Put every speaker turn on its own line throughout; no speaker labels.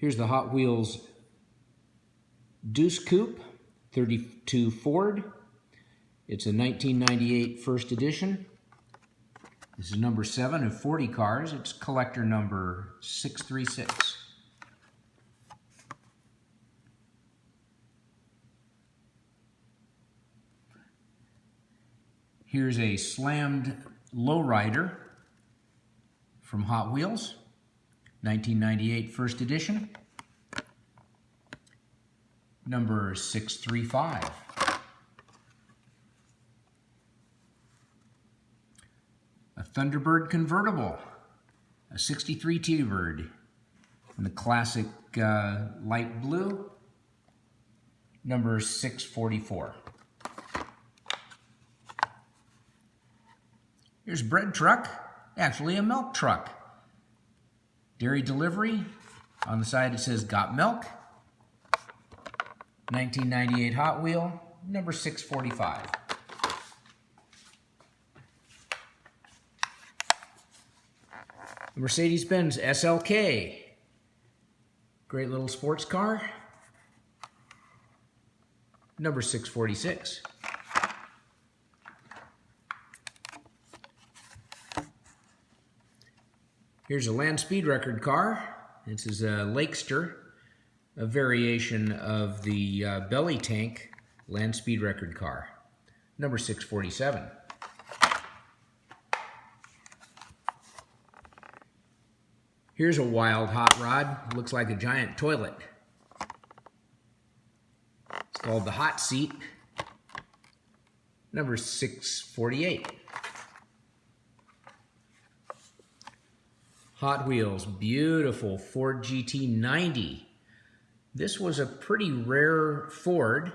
Here's the Hot Wheels Deuce Coupe 32 Ford. It's a 1998 first edition. This is number 7 of 40 cars. It's collector number 636. Here's a slammed lowrider from Hot Wheels, 1998 first edition, number 635. A Thunderbird convertible, a 63 T-Bird in the classic light blue, number 644. Here's a bread truck, actually a milk truck. Dairy delivery. On the side it says got milk. 1998 Hot Wheel, number 645. The Mercedes SLK. Great little sports car. Number 646. Here's a land speed record car. This is a Lakester, a variation of the belly tank land speed record car. Number 647. Here's a wild hot rod. Looks like a giant toilet. It's called the Hot Seat. Number 648. Hot Wheels, beautiful Ford GT90. This was a pretty rare Ford.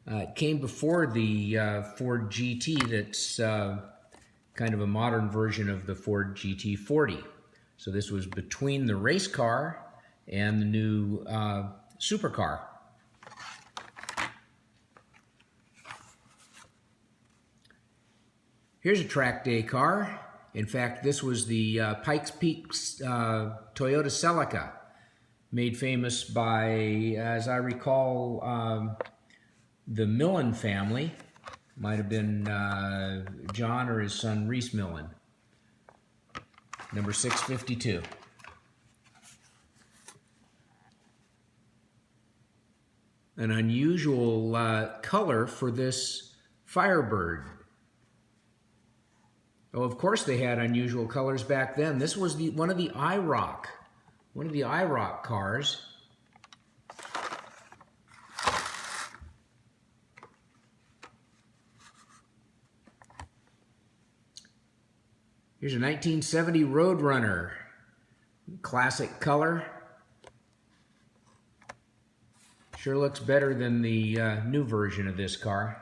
It came before the Ford GT that's kind of a modern version of the Ford GT40. So this was between the race car and the new supercar. Here's a track day car. In fact, this was the Pikes Toyota Celica, made famous by, as I recall, the Millen family. Might have been John or his son Reese Millen. Number 652. An unusual color for this Firebird. Oh, of course they had unusual colors back then. This was one of the IROC cars. Here's a 1970 RoadRunner, classic color. Sure looks better than the new version of this car.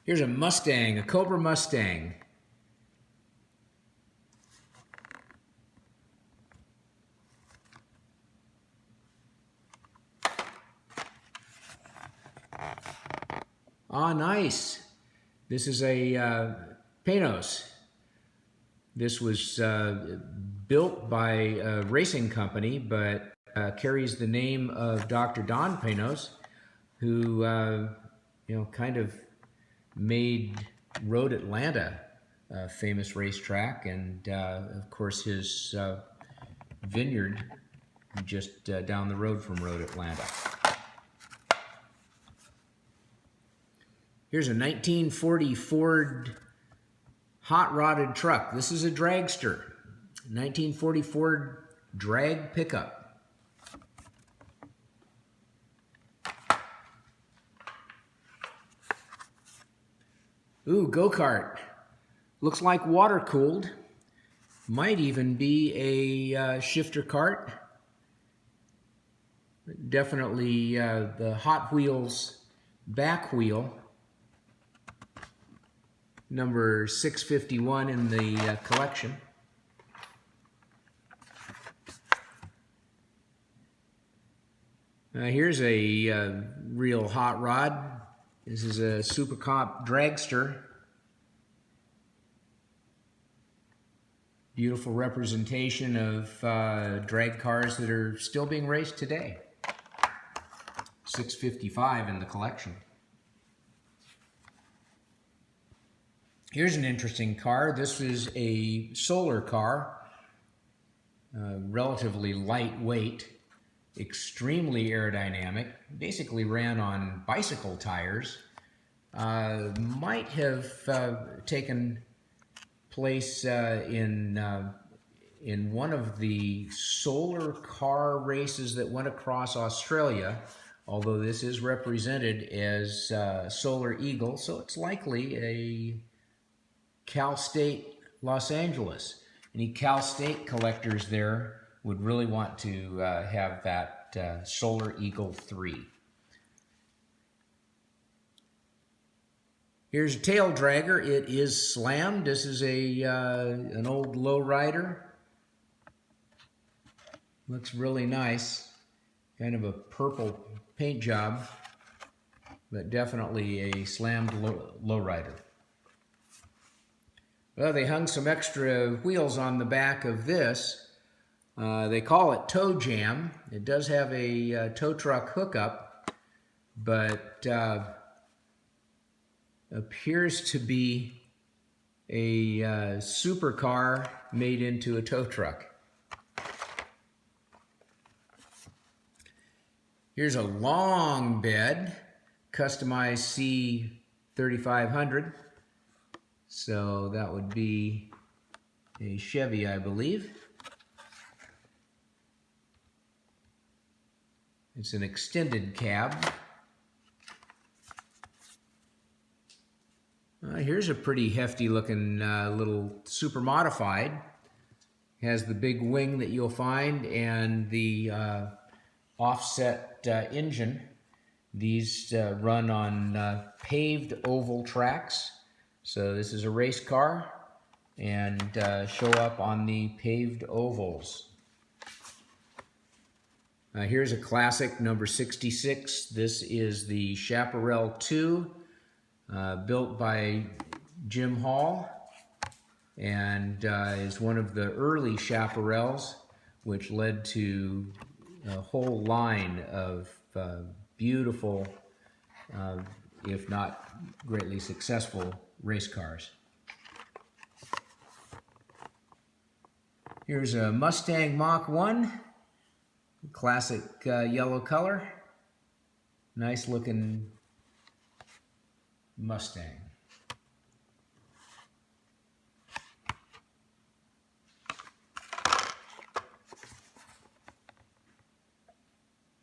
Here's a Mustang, a Cobra Mustang. Ah, nice. This is a Panoz. This was built by a racing company, but carries the name of Dr. Don Panoz, who kind of made Road Atlanta a famous racetrack, and of course his vineyard just down the road from Road Atlanta. Here's a 1940 Ford hot rodded truck. This is a Dragster, 1940 Ford drag pickup. Ooh, Go Kart. Looks like water cooled. Might even be a shifter cart. Definitely the Hot Wheels back wheel. Number 651 in the collection. Here's a real hot rod. This is a Super Comp Dragster. Beautiful representation of drag cars that are still being raced today. 655 in the collection. Here's an interesting car. This is a solar car, relatively lightweight, extremely aerodynamic, basically ran on bicycle tires. Might have taken place in one of the solar car races that went across Australia, although this is represented as Solar Eagle, so it's likely a Cal State Los Angeles. Any Cal State collectors there would really want to have that Solar Eagle 3. Here's a tail dragger. It is slammed. This is an old lowrider. Looks really nice. Kind of a purple paint job, but definitely a slammed lowrider. Well, they hung some extra wheels on the back of this. They call it Toe Jam. It does have a tow truck hookup, but appears to be a supercar made into a tow truck. Here's a long bed, Customized C3500. So that would be a Chevy, I believe. It's an extended cab. Here's a pretty hefty looking little super modified. Has the big wing that you'll find and the offset engine. These run on paved oval tracks. So this is a race car and show up on the paved ovals. Here's a classic, number 66. This is the Chaparral 2, built by Jim Hall, and is one of the early Chaparrals, which led to a whole line of beautiful, if not greatly successful, race cars. Here's a Mustang March I, classic yellow color. Nice looking Mustang.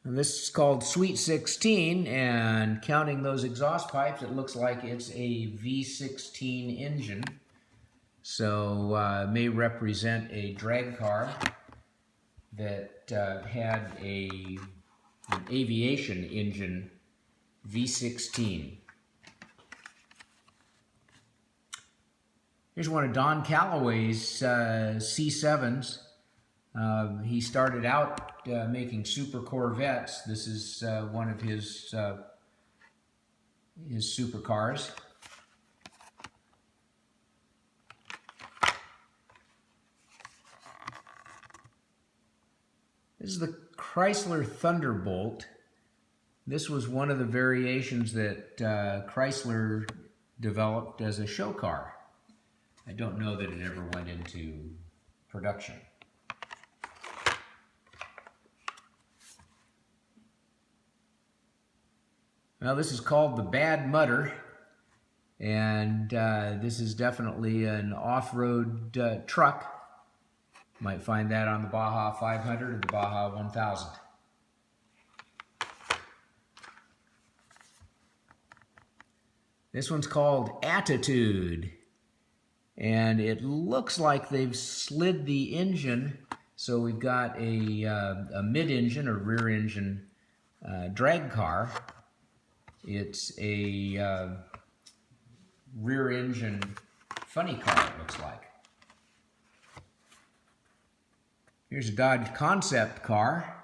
And this is called Sweet 16, and counting those exhaust pipes, it looks like it's a V16 engine. So may represent a drag car that had an aviation engine, V16. Here's one of Don Callaway's C-7s. He started out making super Corvettes. This is one of his supercars. This is the Chrysler Thunderbolt. This was one of the variations that Chrysler developed as a show car. I don't know that it ever went into production. Well, this is called the Bad Mudder, and this is definitely an off-road truck. Might find that on the Baja 500 or the Baja 1000. This one's called Attitude, and it looks like they've slid the engine, so we've got a mid-engine or rear-engine drag car. It's a rear-engine funny car, it looks like. Here's a Dodge concept car.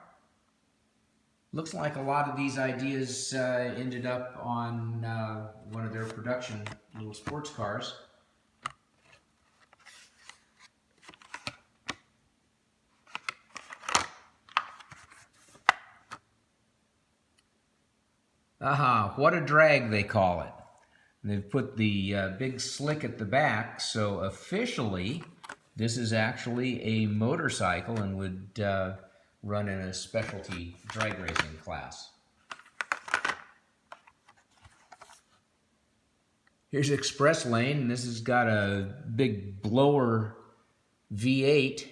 Looks like a lot of these ideas ended up on one of their production little sports cars. Aha, what a drag they call it. And they've put the big slick at the back, so officially this is actually a motorcycle and would run in a specialty drag racing class. Here's Express Lane, and this has got a big blower V8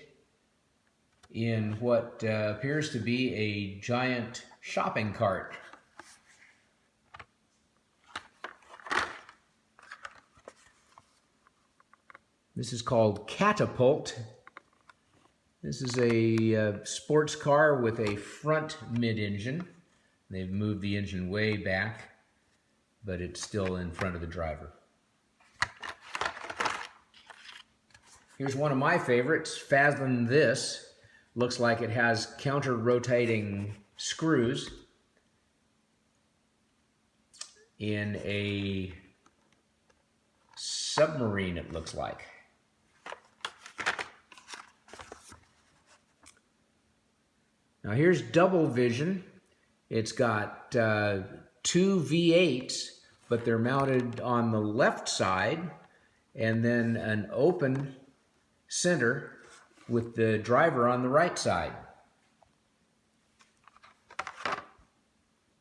in what appears to be a giant shopping cart. This is called Catapult. This is a sports car with a front mid-engine. They've moved the engine way back, but it's still in front of the driver. Here's one of my favorites, Fathom This. Looks like it has counter-rotating screws in a submarine, it looks like. Now here's Double Vision. It's got two V8s, but they're mounted on the left side, and then an open center with the driver on the right side.